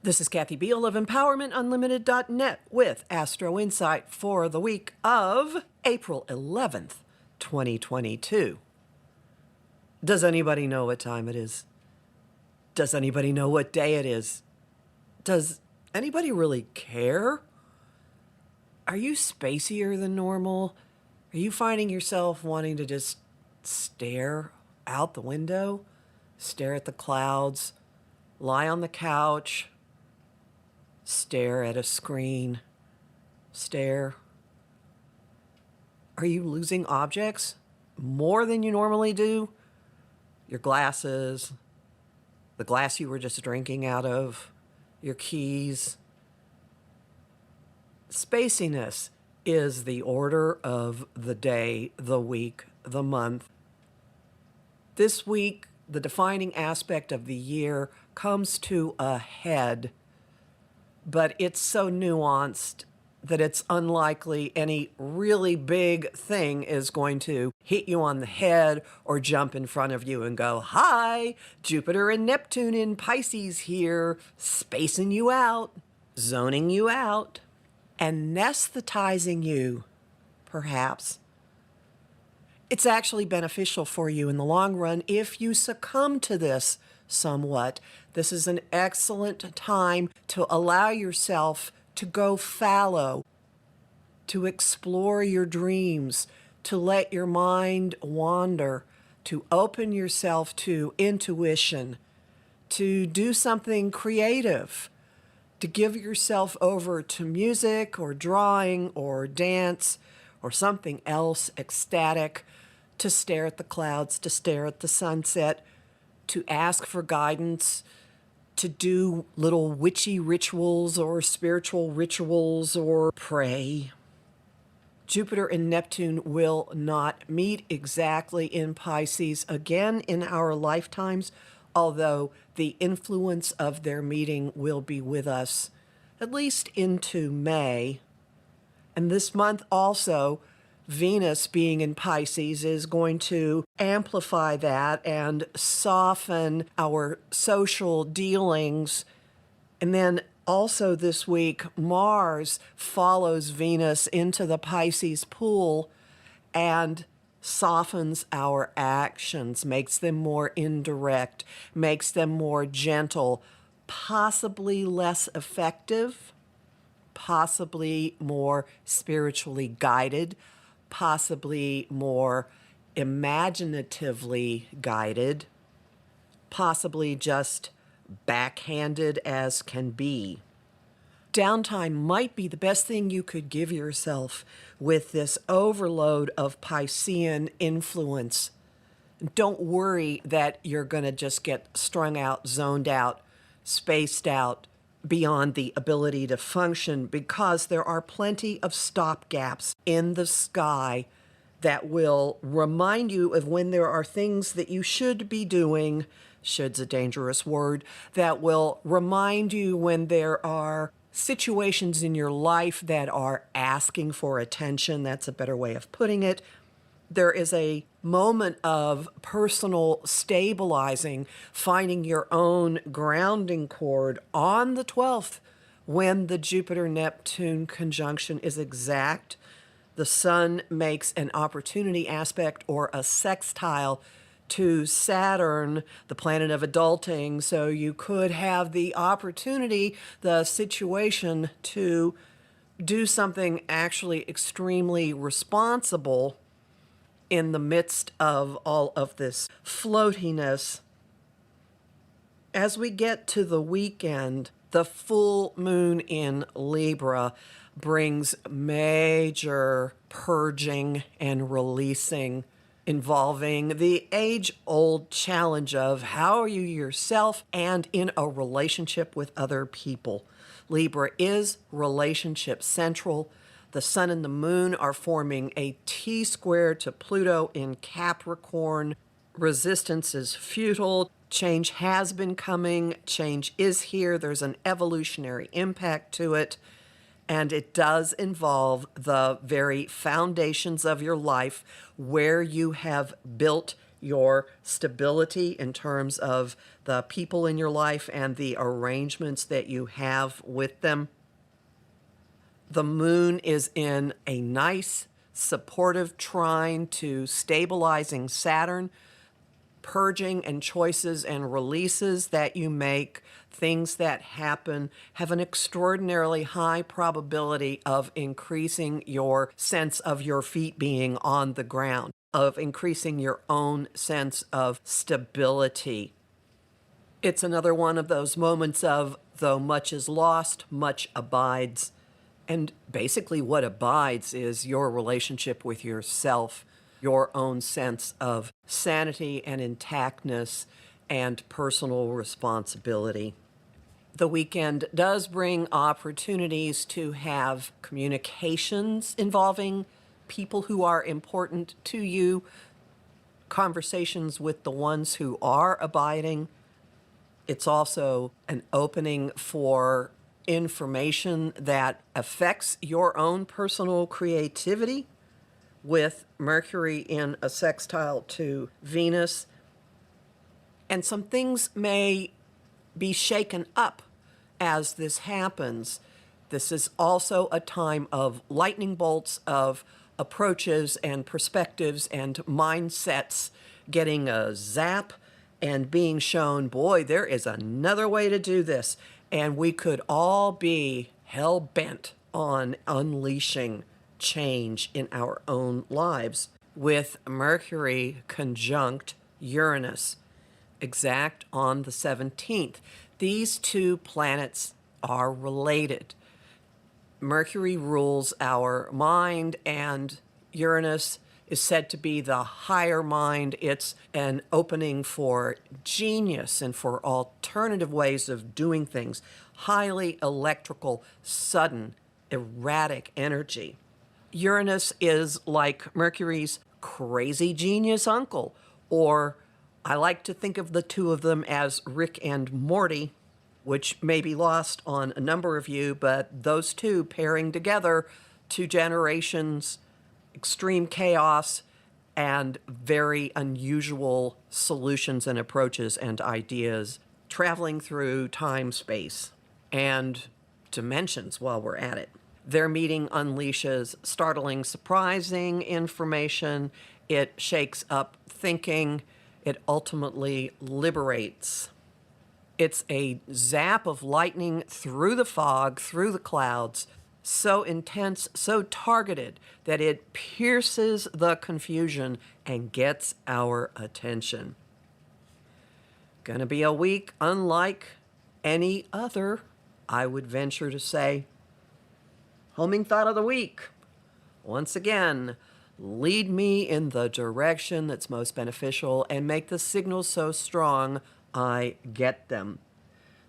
This is Kathy Biehl of EmpowermentUnlimited.net with Astro-Insight for the week of April 11th, 2022. Does anybody know what time it is? Does anybody know what day it is? Does anybody really care? Are you spacier than normal? Are you finding yourself wanting to just stare out the window, stare at the clouds, lie on the couch, stare at a screen, stare? Are you losing objects more than you normally do? Your glasses, the glass you were just drinking out of, your keys. Spaciness is the order of the day, the week, the month. This week, the defining aspect of the year comes to a head, but it's so nuanced that it's unlikely any really big thing is going to hit you on the head or jump in front of you and go, "Hi, Jupiter and Neptune in Pisces here, spacing you out, zoning you out, anesthetizing you, perhaps." It's actually beneficial for you in the long run if you succumb to this somewhat. This is an excellent time to allow yourself to go fallow, to explore your dreams, to let your mind wander, to open yourself to intuition, to do something creative, to give yourself over to music or drawing or dance or something else ecstatic, to stare at the clouds, to stare at the sunset, to ask for guidance, to do little witchy rituals or spiritual rituals or pray. Jupiter and Neptune will not meet exactly in Pisces again in our lifetimes, although the influence of their meeting will be with us at least into May. And this month also, Venus being in Pisces is going to amplify that and soften our social dealings. And then also this week, Mars follows Venus into the Pisces pool and softens our actions, makes them more indirect, makes them more gentle, possibly less effective, possibly more spiritually guided, possibly more imaginatively guided, possibly just backhanded as can be. Downtime might be the best thing you could give yourself with this overload of Piscean influence. Don't worry that you're going to just get strung out, zoned out, spaced out, beyond the ability to function, because there are plenty of stopgaps in the sky that will remind you of when there are things that you should be doing. Should's a dangerous word. That will remind you when there are situations in your life that are asking for attention. That's a better way of putting it. There is a moment of personal stabilizing, finding your own grounding cord on the 12th when the Jupiter-Neptune conjunction is exact. The Sun makes an opportunity aspect or a sextile to Saturn, the planet of adulting, so you could have the opportunity, the situation to do something actually extremely responsible in the midst of all of this floatiness. As we get to the weekend, the full moon in Libra brings major purging and releasing, involving the age-old challenge of how are you yourself and in a relationship with other people. Libra is relationship central. The Sun and the Moon are forming a T-square to Pluto in Capricorn. Resistance is futile. Change has been coming. Change is here. There's an evolutionary impact to it. And it does involve the very foundations of your life where you have built your stability in terms of the people in your life and the arrangements that you have with them. The moon is in a nice, supportive trine to stabilizing Saturn, purging and choices and releases that you make, things that happen, have an extraordinarily high probability of increasing your sense of your feet being on the ground, of increasing your own sense of stability. It's another one of those moments of, though much is lost, much abides. And basically what abides is your relationship with yourself, your own sense of sanity and intactness and personal responsibility. The weekend does bring opportunities to have communications involving people who are important to you, conversations with the ones who are abiding. It's also an opening for information that affects your own personal creativity, with Mercury in a sextile to Venus. And some things may be shaken up as this happens. This is also a time of lightning bolts, of approaches and perspectives and mindsets getting a zap and being shown, boy, there is another way to do this. And we could all be hell-bent on unleashing change in our own lives with Mercury conjunct Uranus, exact on the 17th. These two planets are related. Mercury rules our mind, and Uranus is said to be the higher mind. It's an opening for genius and for alternative ways of doing things, highly electrical, sudden, erratic energy. Uranus is like Mercury's crazy genius uncle, or I like to think of the two of them as Rick and Morty, which may be lost on a number of you, but those two pairing together, 2 generations, extreme chaos, and very unusual solutions and approaches and ideas, traveling through time, space, and dimensions while we're at it. Their meeting unleashes startling, surprising information. It shakes up thinking. It ultimately liberates. It's a zap of lightning through the fog, through the clouds, so intense, so targeted that it pierces the confusion and gets our attention. Gonna be a week unlike any other, I would venture to say. Homing thought of the week. Once again, lead me in the direction that's most beneficial and make the signals so strong I get them.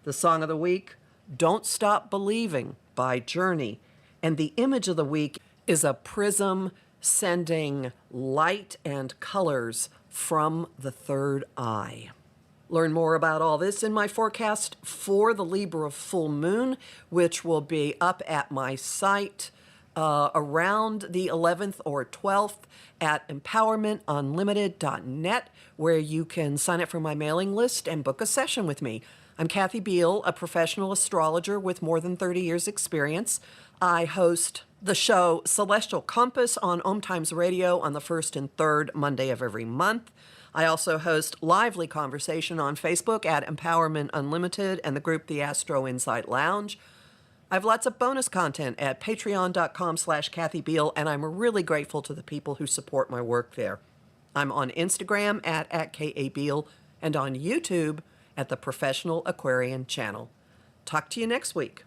The song of the week, Don't Stop Believing by Journey. And the image of the week is a prism sending light and colors from the third eye. Learn more about all this in my forecast for the Libra full moon, which will be up at my site around the 11th or 12th at empowermentunlimited.net, where you can sign up for my mailing list and book a session with me. I'm Kathy Biehl, a professional astrologer with more than 30 years' experience. I host the show Celestial Compass on Om Times Radio on the first and third Monday of every month. I also host Lively Conversation on Facebook at Empowerment Unlimited and the group The Astro-Insight Lounge. I have lots of bonus content at patreon.com/Kathy Biehl, and I'm really grateful to the people who support my work there. I'm on Instagram at @KABiehl and on YouTube at the Professional Aquarian Channel. Talk to you next week.